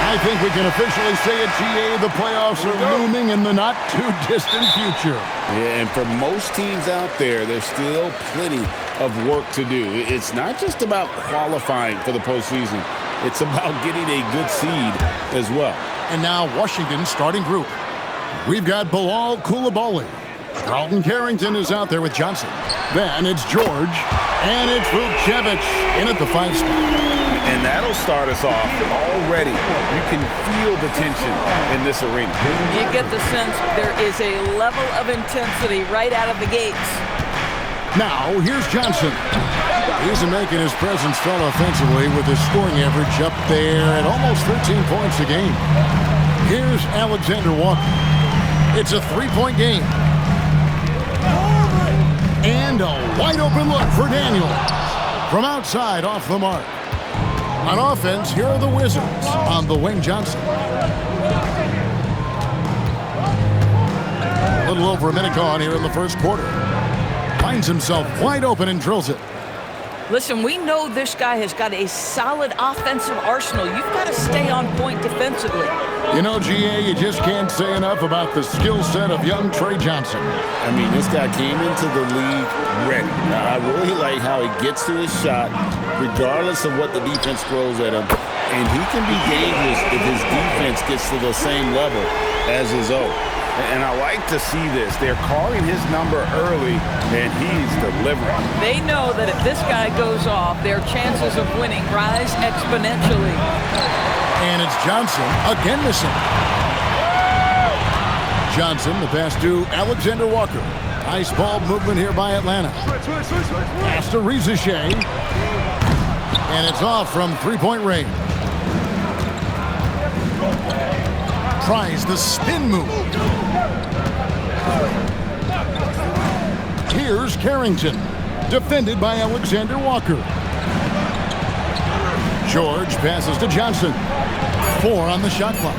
I think we can officially say it, GA, the playoffs are looming in the not-too-distant future. Yeah, and for most teams out there, there's still plenty of work to do. It's not just about qualifying for the postseason. It's about getting a good seed as well. And now Washington's starting group. We've got Bilal Coulibaly. Carlton Carrington is out there with Johnson. Then it's George. And it's Vukcevic in at the 5 spot. And that'll start us off already. You can feel the tension in this arena. You get the sense there is a level of intensity right out of the gates. Now, here's Johnson. He's making his presence felt offensively with his scoring average up there at almost 13 points a game. Here's Alexander Walker. It's a 3-point game. And a wide-open look for Daniel. From outside, off the mark. On offense, here are the Wizards on the wing. Johnson. A little over a minute gone here in the first quarter. Finds himself wide open and drills it. Listen, we know this guy has got a solid offensive arsenal. You've got to stay on point defensively. You know, GA, you just can't say enough about the skill set of young Trey Johnson. I mean, this guy came into the league ready. Now, I really like how he gets to his shot, regardless of what the defense throws at him. And he can be dangerous if his defense gets to the same level as his own. And I like to see this. They're calling his number early, and he's delivering. They know that if this guy goes off, their chances of winning rise exponentially. And it's Johnson again missing. Johnson, the pass to Alexander Walker. Nice ball movement here by Atlanta. Pass to Reza Shea. And it's off from three-point range. Tries the spin move. Here's Carrington, defended by Alexander Walker. George passes to Johnson. 4 on the shot clock.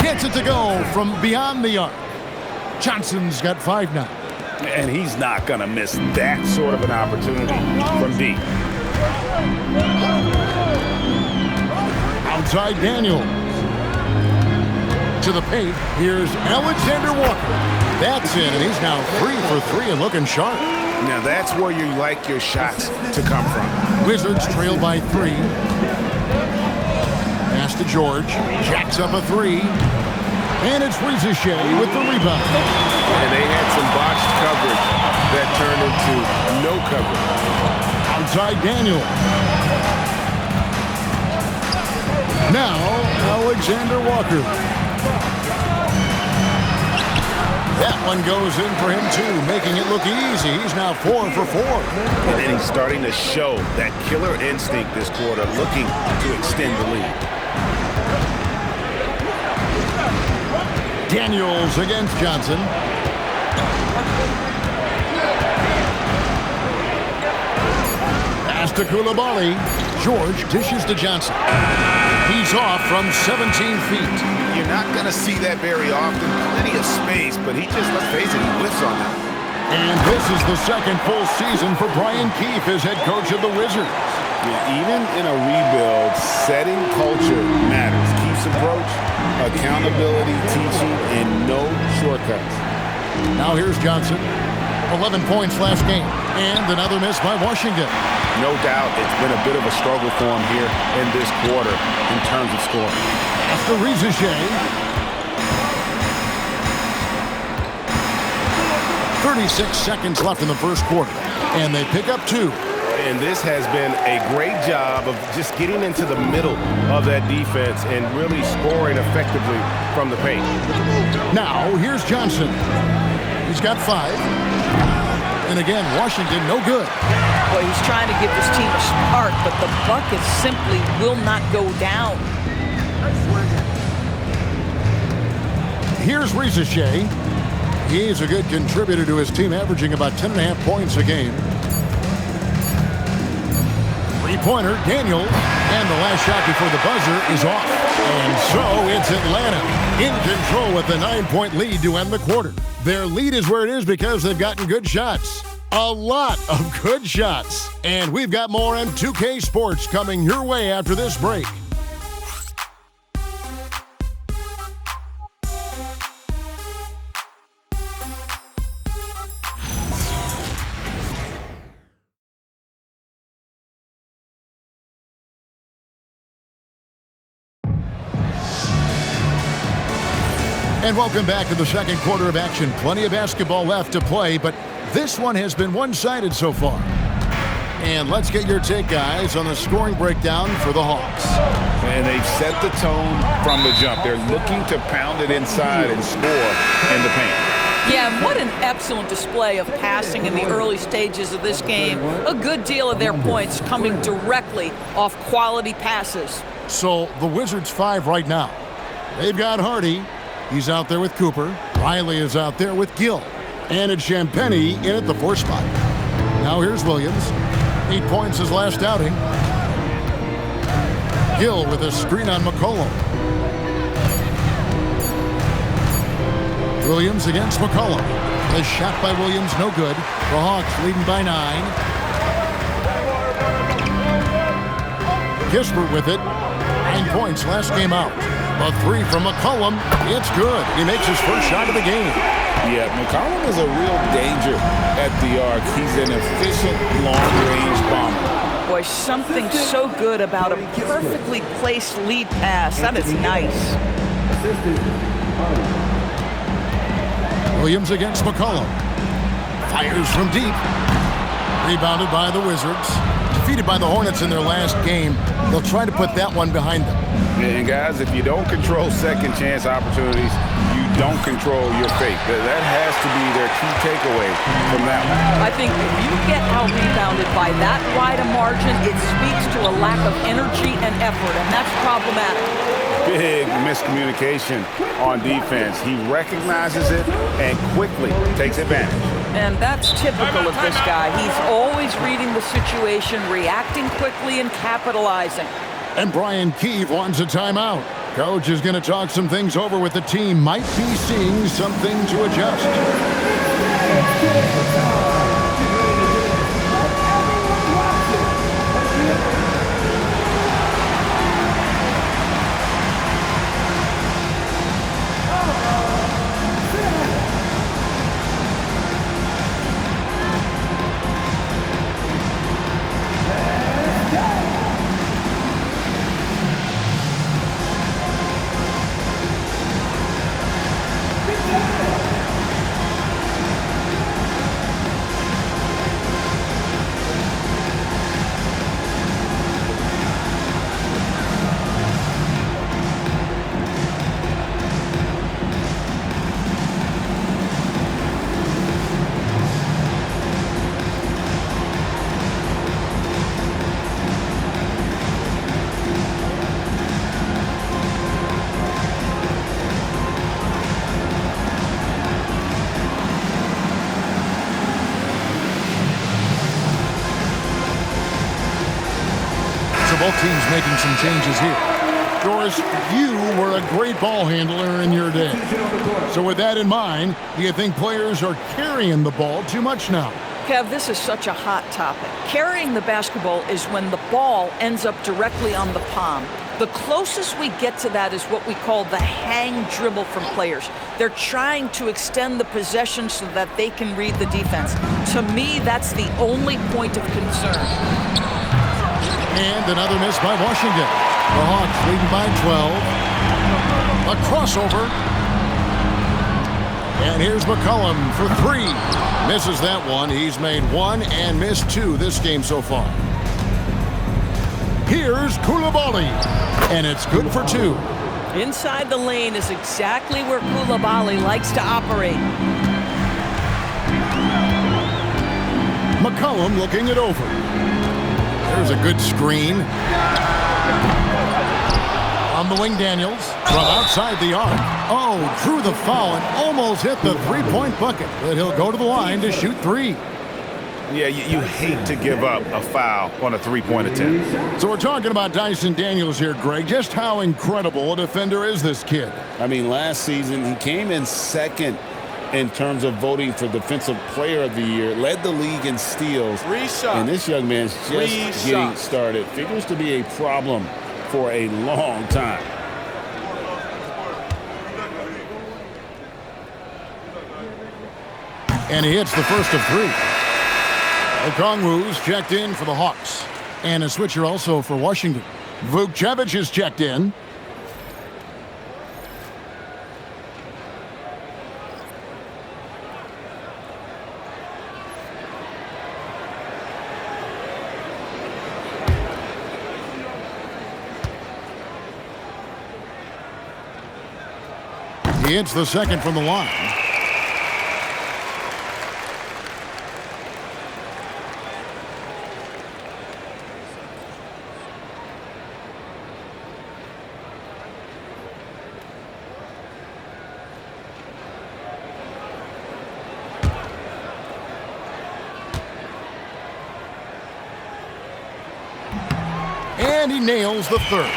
Gets it to go from beyond the arc. Johnson's got 5 now. And he's not going to miss that sort of an opportunity from deep. Outside Daniel. To the paint, here's Alexander Walker. That's in, and he's now 3 for 3 and looking sharp. Now that's where you like your shots to come from. Wizards trail by 3. Pass to George. Jacks up a 3. And it's Reza Shea with the rebound. And they had some botched coverage that turned into no coverage. Outside Daniel. Now, Alexander Walker. That one goes in for him, too, making it look easy. He's now 4 for 4. And then he's starting to show that killer instinct this quarter, looking to extend the lead. Daniels against Johnson. Pass to Coulibaly. George dishes to Johnson. He's off from 17 feet. You're not going to see that very often. Plenty of space, but he just, let's face it, he whiffs on that. And this is the second full season for Brian Keefe as head coach of the Wizards. Yeah, even in a rebuild, setting culture matters. Keefe's approach, accountability, teaching, and no shortcuts. Now here's Johnson. 11 points last game. And another miss by Washington. No doubt it's been a bit of a struggle for him here in this quarter in terms of scoring. After Reza Shea. 36 seconds left in the first quarter. And they pick up 2. And this has been a great job of just getting into the middle of that defense and really scoring effectively from the paint. Now, here's Johnson. He's got 5. And again, Washington, no good. Well, he's trying to give this team a spark, but the bucket simply will not go down. Here's Reza Shea. He's a good contributor to his team, averaging about 10.5 points a game. Three-pointer, Daniel. And the last shot before the buzzer is off. And so it's Atlanta in control with a 9-point lead to end the quarter. Their lead is where it is because they've gotten good shots. A lot of good shots. And we've got more M2K Sports coming your way after this break. And welcome back to the second quarter of action. Plenty of basketball left to play, but this one has been one-sided so far. And let's get your take, guys, on the scoring breakdown for the Hawks. And they've set the tone from the jump. They're looking to pound it inside and score in the paint. Yeah, and what an excellent display of passing in the early stages of this game. A good deal of their points coming directly off quality passes. So the Wizards 5 right now. They've got Hardy. He's out there with Cooper. Riley is out there with Gill. And it's Champagnie in at the 4 spot. Now here's Williams. 8 points his last outing. Gill with a screen on McCollum. Williams against McCollum. The shot by Williams, no good. The Hawks leading by 9. Kispert with it. 9 points last game out. A 3 from McCollum. It's good. He makes his first shot of the game. Yeah, McCollum is a real danger at the arc. He's an efficient long-range bomber. Boy, something so good about a perfectly placed lead pass. That is nice. Williams against McCollum. Fires from deep. Rebounded by the Wizards. Defeated by the Hornets in their last game. They'll try to put that one behind them. And guys, if you don't control second chance opportunities, you don't control your fate. That has to be their key takeaway from that one. I think if you get out-rebounded by that wide a margin, it speaks to a lack of energy and effort, and that's problematic. Big miscommunication on defense. He recognizes it and quickly takes advantage. And that's typical of this guy. He's always reading the situation, reacting quickly, and capitalizing. And Brian Keefe wants a timeout. Coach is going to talk some things over with the team. Might be seeing something to adjust. Both teams making some changes here. Doris, you were a great ball handler in your day. So with that in mind, do you think players are carrying the ball too much now? Kev, this is such a hot topic. Carrying the basketball is when the ball ends up directly on the palm. The closest we get to that is what we call the hang dribble from players. They're trying to extend the possession so that they can read the defense. To me, that's the only point of concern. And another miss by Washington. The Hawks leading by 12. A crossover. And here's McCollum for 3. Misses that one. He's made 1 and missed 2 this game so far. Here's Coulibaly. And it's good for 2. Inside the lane is exactly where Coulibaly likes to operate. McCollum looking it over. There's a good screen. On the wing, Daniels. From outside the arc. Oh, drew the foul and almost hit the three-point bucket. But he'll go to the line to shoot 3. Yeah, you hate to give up a foul on a three-point attempt. So we're talking about Dyson Daniels here, Greg. Just how incredible a defender is this kid? I mean, last season he came in second in terms of voting for Defensive Player of the Year. Led the league in steals. And this young man's just getting started. Figures to be a problem for a long time. And he hits the first of 3. Okongwu's checked in for the Hawks. And a switcher also for Washington. Vukcevic is checked in. He hits the second from the line. And he nails the third.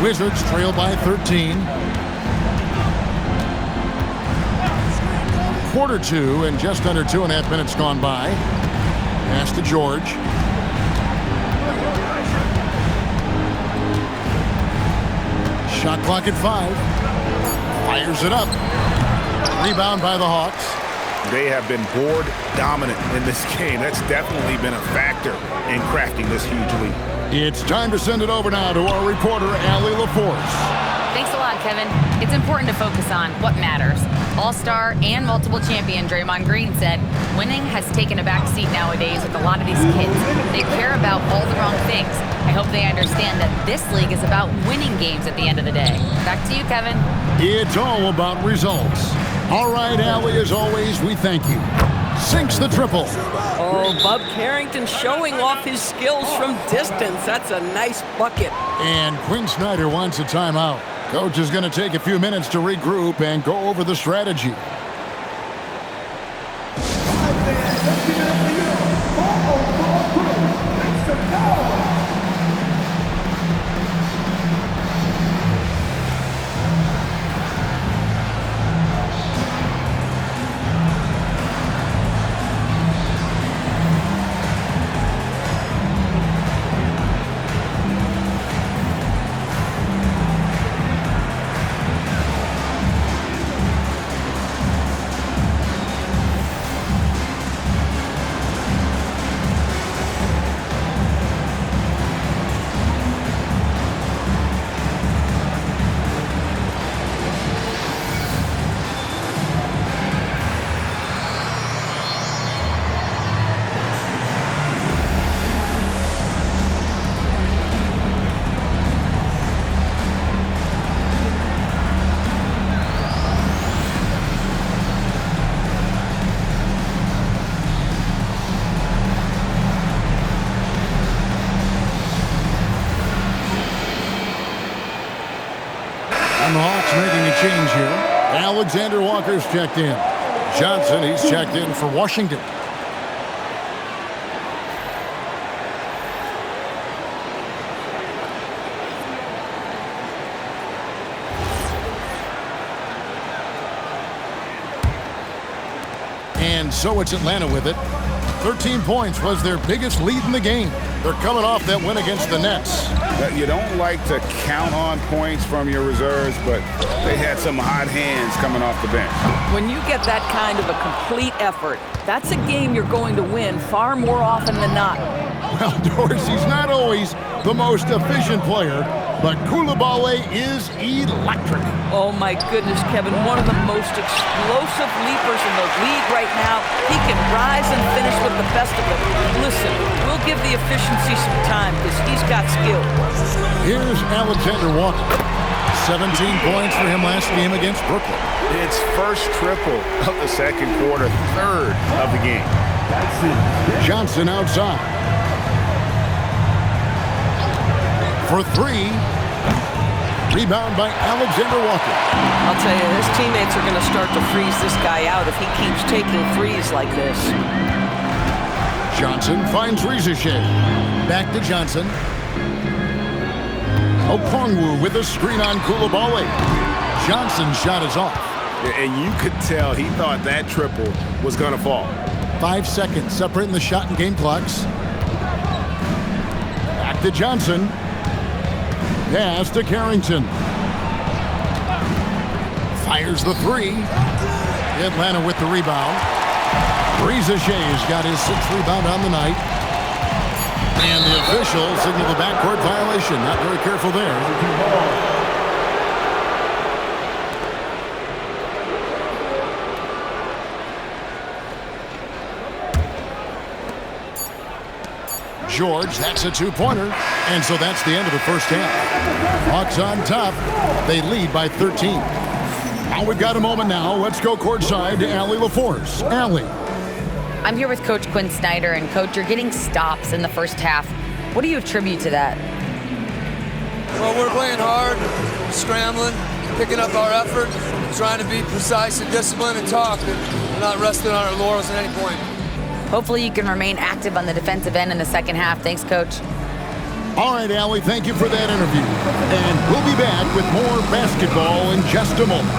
Wizards trail by 13. Quarter 2 and just under 2.5 minutes gone by. Pass to George. Shot clock at 5. Fires it up. Rebound by the Hawks. They have been board dominant in this game. That's definitely been a factor in crafting this huge lead. It's time to send it over now to our reporter, Allie LaForce. Thanks a lot, Kevin. It's important to focus on what matters. All-star and multiple champion Draymond Green said, winning has taken a back seat nowadays with a lot of these kids. They care about all the wrong things. I hope they understand that this league is about winning games at the end of the day. Back to you, Kevin. It's all about results. All right, Allie, as always, we thank you. Sinks the triple. Oh, Bub Carrington showing off his skills from distance. That's a nice bucket. And Quinn Snyder wants a timeout. Coach is going to take a few minutes to regroup and go over the strategy. And the Hawks making a change here. Alexander Walker's checked in. Johnson, he's checked in for Washington. And so it's Atlanta with it. 13 points was their biggest lead in the game. They're coming off that win against the Nets. You don't like to count on points from your reserves, but they had some hot hands coming off the bench. When you get that kind of a complete effort, that's a game you're going to win far more often than not. Well, Dorsey's not always the most efficient player, but Coulibaly is electric. Oh, my goodness, Kevin, one of the most explosive leapers in the league right now. He can rise and finish with the best of them. Listen, we'll give the efficiency some time because he's got skill. Here's Alexander Walker. 17 points for him last game against Brooklyn. It's first triple of the second quarter, third of the game. Johnson outside. For 3. Rebound by Alexander Walker. I'll tell you, his teammates are going to start to freeze this guy out if he keeps taking threes like this. Johnson finds Rizachet. Back to Johnson. Okongwu with a screen on Coulibaly. Johnson's shot is off. And you could tell he thought that triple was going to fall. 5 seconds separating the shot and game clocks. Back to Johnson. Pass to Carrington. Fires the three. Atlanta with the rebound. Rizachet's got his 6th rebound on the night. And the official signaled the backcourt violation. Not very careful there. George, that's a 2-pointer. And so that's the end of the first half. Hawks on top. They lead by 13. Now we've got a moment now. Let's go courtside to Allie LaForce. Allie. I'm here with Coach Quinn Snyder. And, Coach, you're getting stops in the first half. What do you attribute to that? Well, we're playing hard, scrambling, picking up our effort, trying to be precise and disciplined and talk. We're not resting on our laurels at any point. Hopefully you can remain active on the defensive end in the second half. Thanks, Coach. All right, Allie, thank you for that interview. And we'll be back with more basketball in just a moment.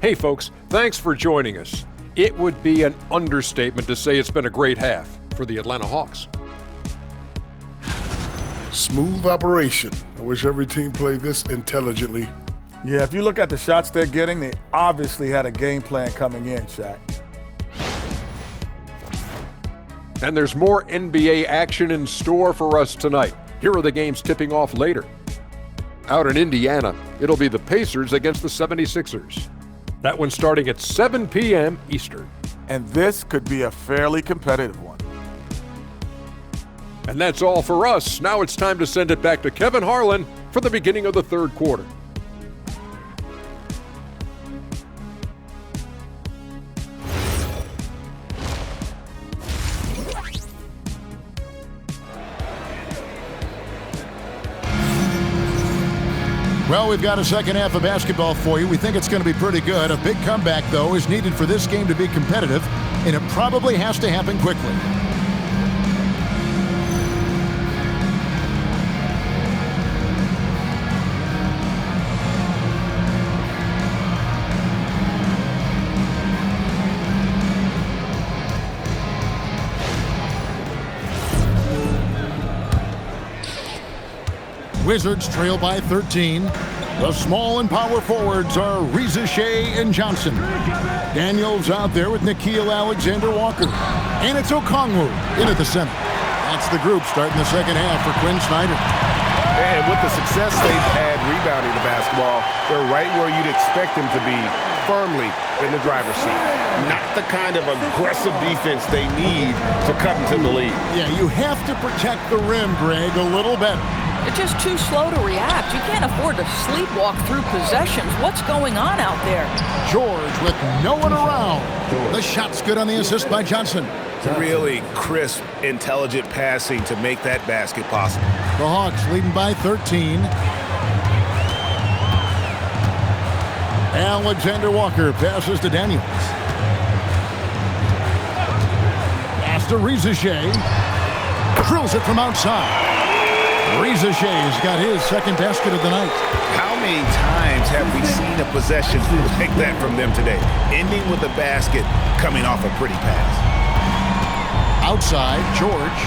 Hey, folks, thanks for joining us. It would be an understatement to say it's been a great half for the Atlanta Hawks. Smooth operation. I wish every team played this intelligently. Yeah, if you look at the shots they're getting, they obviously had a game plan coming in, Shaq. And there's more NBA action in store for us tonight. Here are the games tipping off later. Out in Indiana, it'll be the Pacers against the 76ers. That one's starting at 7 p.m. Eastern. And this could be a fairly competitive one. And that's all for us. Now it's time to send it back to Kevin Harlan for the beginning of the third quarter. Well, we've got a second half of basketball for you. We think it's going to be pretty good. A big comeback, though, is needed for this game to be competitive, and it probably has to happen quickly. Wizards trail by 13. The small and power forwards are Rizachet and Johnson. Daniels out there with Nickeil Alexander-Walker. And it's Okongwu in at the center. That's the group starting the second half for Quinn Snyder. And with the success they've had rebounding the basketball, they're right where you'd expect them to be, firmly in the driver's seat. Not the kind of aggressive defense they need to cut into the lead. Yeah, you have to protect the rim, Greg, a little better. They're just too slow to react. You can't afford to sleepwalk through possessions. What's going on out there? George with no one around. The shot's good on the assist by Johnson. Really crisp, intelligent passing to make that basket possible. The Hawks leading by 13. Alexander-Walker passes to Daniels. Pass to Rizachet. Drills it from outside. Rizachet's got his second basket of the night. How many times have we seen a possession like that from them today? Ending with a basket, coming off a pretty pass. Outside, George.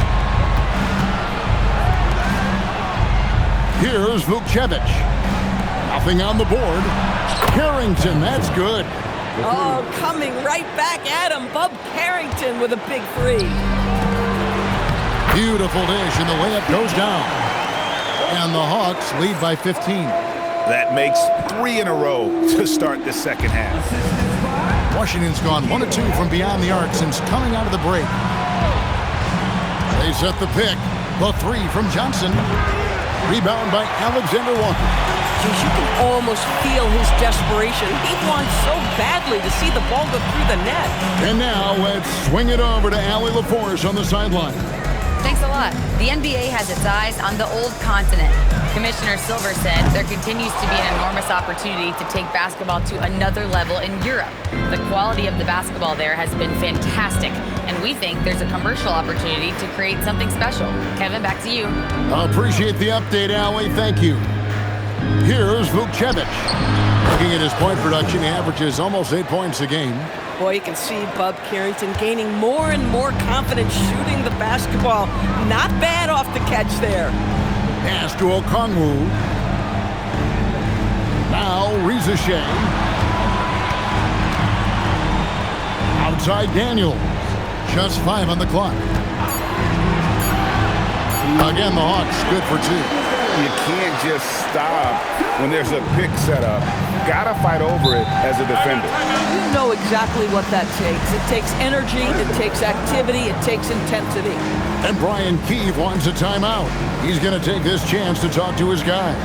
Here's Vukcevic. Nothing on the board. Carrington, that's good. Oh, coming right back at him. Bub Carrington with a big three. Beautiful dish, and the layup goes down. And the Hawks lead by 15. That makes 3 in a row to start the second half. Washington's gone 1 of 2 from beyond the arc since coming out of the break. They set the pick. The three from Johnson. Rebound by Alexander-Walker. Geez, you can almost feel his desperation. He wants so badly to see the ball go through the net. And now let's swing it over to Allie LaForce on the sideline. Thanks a lot. The NBA has its eyes on the old continent. Commissioner Silver said there continues to be an enormous opportunity to take basketball to another level in Europe. The quality of the basketball there has been fantastic, and we think there's a commercial opportunity to create something special. Kevin, back to you. I appreciate the update, Allie. Thank you. Here's Vukcevic. Looking at his point production, he averages almost 8 points a game. Boy, you can see Bub Carrington gaining more and more confidence shooting the basketball. Not bad off the catch there. Pass to Okongwu. Now Reza Shea. Outside Daniel. Just 5 on the clock. Again, the Hawks good for 2. You can't just stop when there's a pick set up. Gotta fight over it as a defender. You know exactly what that takes. It takes energy, it takes activity, it takes intensity. And Brian Keefe wants a timeout. He's going to take this chance to talk to his guys.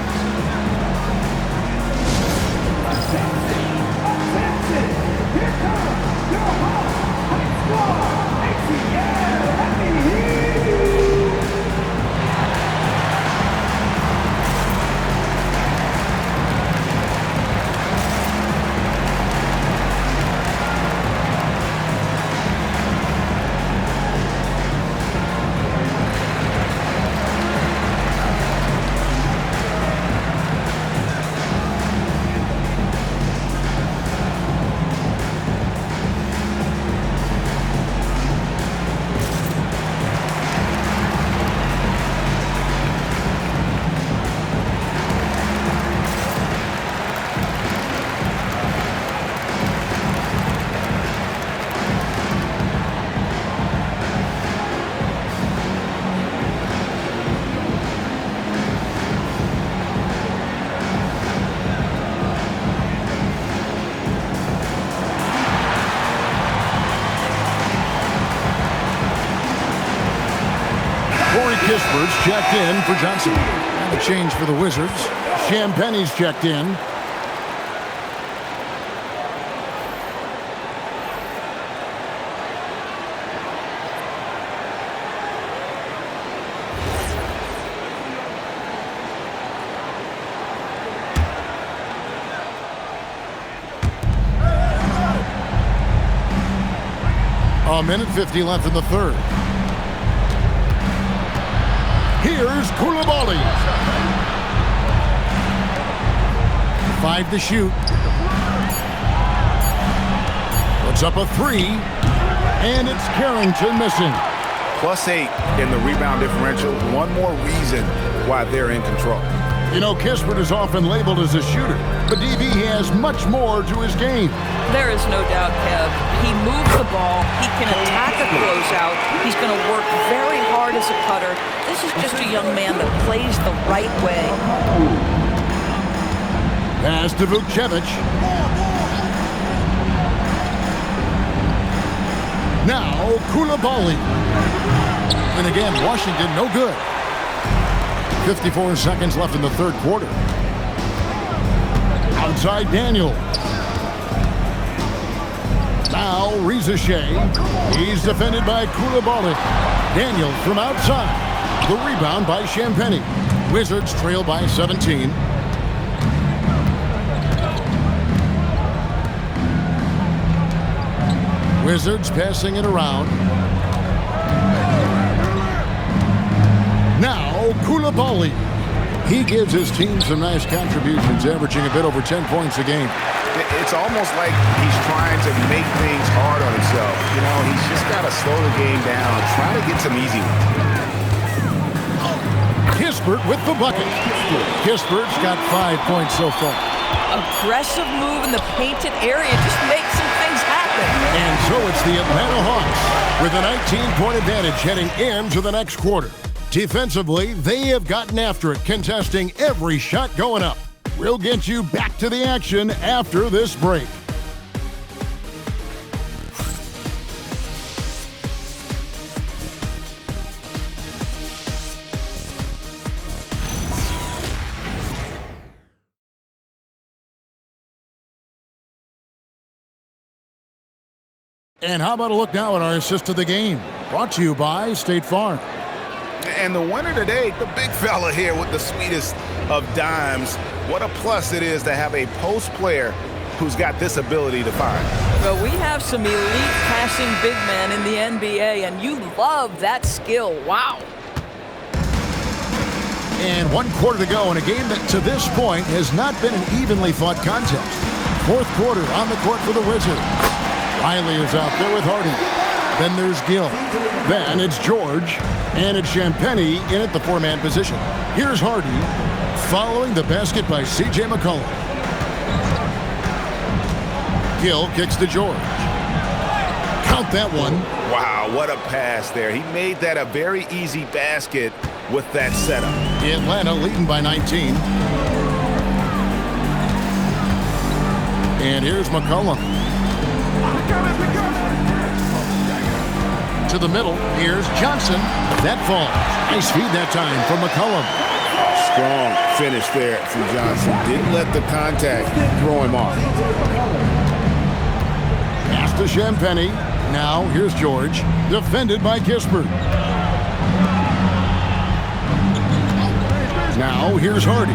Kispert's checked in for Johnson. And a change for the Wizards. Champagne's checked in. A minute 50 left in the third. Here's Coulibaly. 5 to shoot. Puts up a 3. And it's Carrington missing. +8 in the rebound differential. One more reason why they're in control. You know, Kispert is often labeled as a shooter, but DB has much more to his game. There is no doubt, Kev. He moves the ball. He can attack a closeout. He's going to work very hard as a cutter. This is just a young man that plays the right way. Pass to Vukcevic. Now Coulibaly. And again, Washington no good. 54 seconds left in the third quarter. Outside Daniel. Now Reza Shea. He's defended by Coulibaly. Daniel from outside. The rebound by Champagnie. Wizards trail by 17. Wizards passing it around. Now Coulibaly. He gives his team some nice contributions, averaging a bit over 10 points a game. It's almost like he's trying to make things hard on himself. You know, he's just got to slow the game down, try to get some easy ones. Kispert with the bucket. Kispert's got 5 points so far. Aggressive move in the painted area just makes some things happen. And so it's the Atlanta Hawks with a 19-point advantage heading into the next quarter. Defensively, they have gotten after it, contesting every shot going up. We'll get you back to the action after this break. And how about a look now at our assist of the game? Brought to you by State Farm. And the winner today, the big fella here with the sweetest of dimes. What a plus it is to have a post player who's got this ability to find. Well, we have some elite passing big men in the NBA, and you love that skill. Wow. And 1 quarter to go in a game that to this point has not been an evenly fought contest. 4th quarter on the court for the Wizards. Riley is out there with Hardy. Then there's Gill. Then it's George. And it's Champagnie in at the 4-man position. Here's Hardy following the basket by C.J. McCollum. Gill kicks to George. Count that one. Wow, what a pass there. He made that a very easy basket with that setup. Atlanta leading by 19. And here's McCollum. To the middle. Here's Johnson. That falls. Nice feed that time from McCollum. Strong finish there from Johnson. Didn't let the contact throw him off. Pass to Champagnie. Now here's George. Defended by Kispert. Now here's Hardy.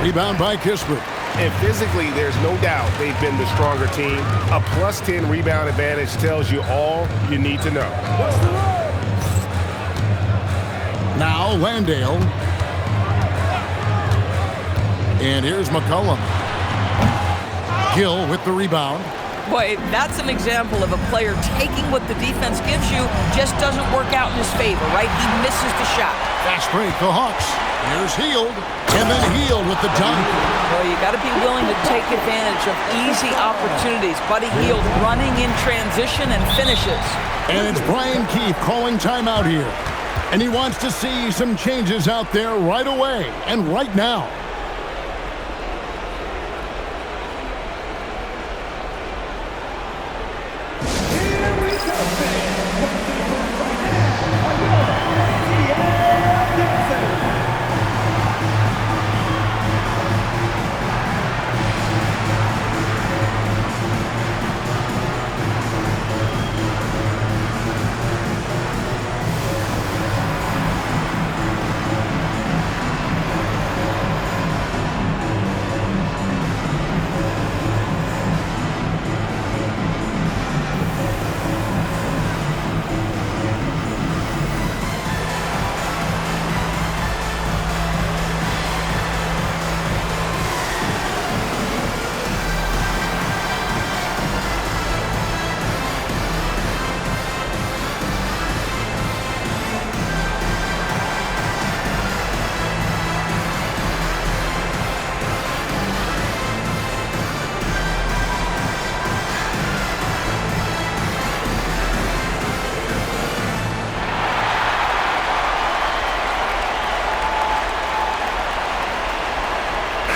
Rebound by Kispert. And physically, there's no doubt they've been the stronger team. A +10 rebound advantage tells you all you need to know. Now Landale. And here's McCollum. Gill with the rebound. Boy, that's an example of a player taking what the defense gives you, just doesn't work out in his favor, right? He misses the shot. Fast break, the Hawks. Here's Hield. And then Hield with the dunk. Well, you got to be willing to take advantage of easy opportunities. Buddy Hield running in transition and finishes. And it's Brian Keefe calling timeout here. And he wants to see some changes out there right away and right now.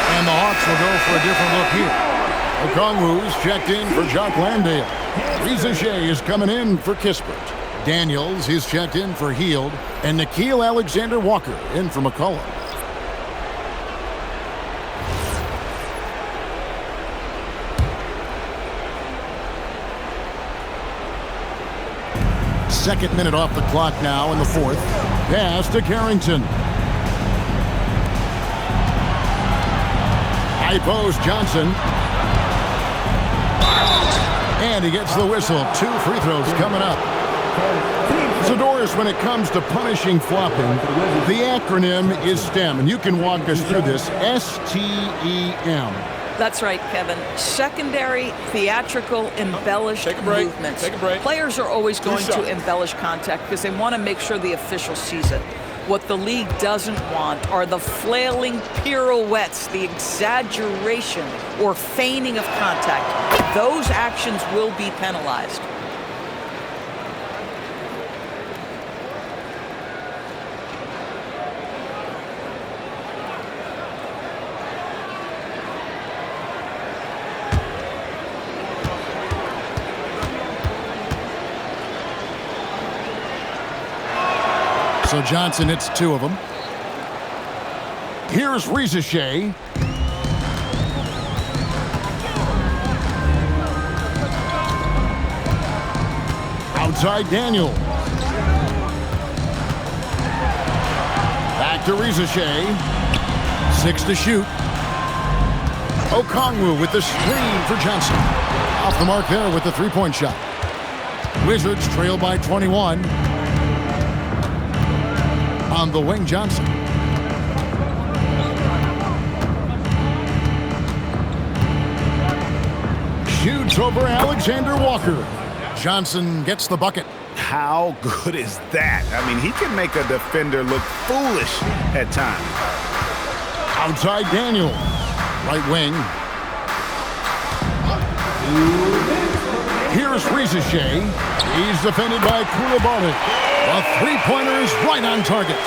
And the Hawks will go for a different look here. Okongwu's checked in for Jock Landale. Rizachet is coming in for Kispert. Daniels is checked in for Hield. And Nickeil Alexander-Walker in for McCollum. Second minute off the clock now in the 4th. Pass to Carrington. High post, Johnson. And he gets the whistle. 2 free throws coming up. So, Doris, when it comes to punishing flopping, the acronym is STEM. And you can walk us through this. S-T-E-M. That's right, Kevin. Secondary, theatrical, embellished movements. Take a break. Players are always going to embellish contact because they want to make sure the official sees it. What the league doesn't want are the flailing pirouettes, the exaggeration or feigning of contact. Those actions will be penalized. So Johnson hits 2 of them. Here's Rizachet. Outside Daniel. to Rizashea. 6 to shoot. Okongwu with the screen for Johnson. Off the mark there with the three-point shot. Wizards trail by 21. On the wing, Johnson. Shoots over Alexander Walker. Johnson gets the bucket. How good is that? I mean, he can make a defender look foolish at times. Outside Daniel. Right wing. Here's Rizashea. He's defended by Coulibaly. A three-pointer is right on target.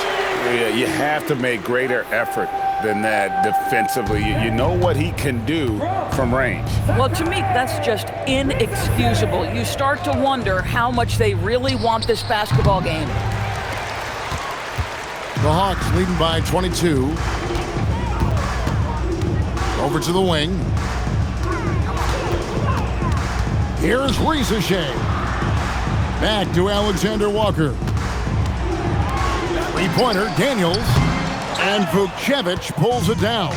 Yeah, you have to make greater effort than that defensively. You know what he can do from range. Well, to me, that's just inexcusable. You start to wonder how much they really want this basketball game. The Hawks leading by 22. Over to the wing. Here's Rizashea. Back to Alexander Walker. Three-pointer, Daniels. And Vukcevic pulls it down.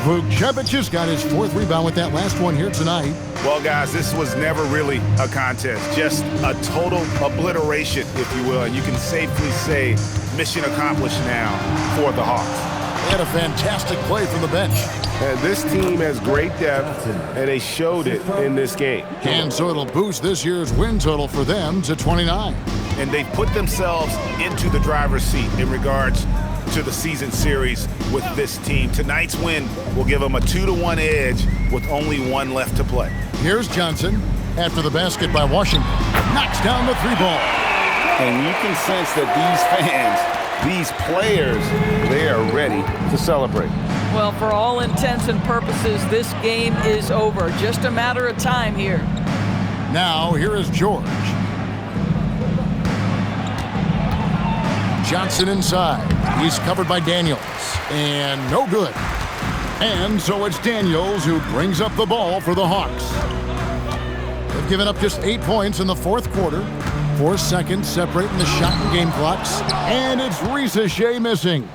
Vukcevic has got his fourth rebound with that last one here tonight. Well, guys, this was never really a contest. Just a total obliteration, if you will. And you can safely say mission accomplished now for the Hawks. They had a fantastic play from the bench. And this team has great depth, and they showed it in this game. And so it'll boost this year's win total for them to 29. And they've put themselves into the driver's seat in regards to the season series with this team. Tonight's win will give them a 2-1 edge with only one left to play. Here's Johnson after the basket by Washington. Knocks down the three ball. And you can sense that these fans, these players, they are ready to celebrate. Well, for all intents and purposes, this game is over. Just a matter of time here. Now, here is George. Johnson inside. He's covered by Daniels. And no good. And so it's Daniels who brings up the ball for the Hawks. They've given up just 8 points in the fourth quarter. 4 seconds separating the shot and game clocks. And it's Rizashea missing.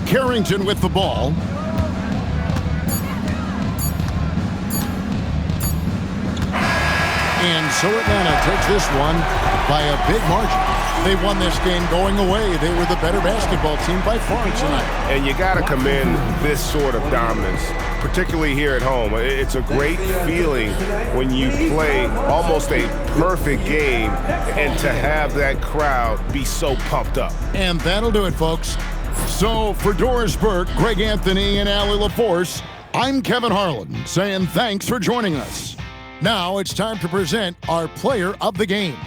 Carrington with the ball. And so Atlanta takes this one by a big margin. They won this game going away. They were the better basketball team by far tonight. And you got to commend this sort of dominance, particularly here at home. It's a great feeling when you play almost a perfect game and to have that crowd be so pumped up. And that'll do it, folks. So for Doris Burke, Greg Anthony, and Allie LaForce, I'm Kevin Harlan saying thanks for joining us. Now it's time to present our player of the game.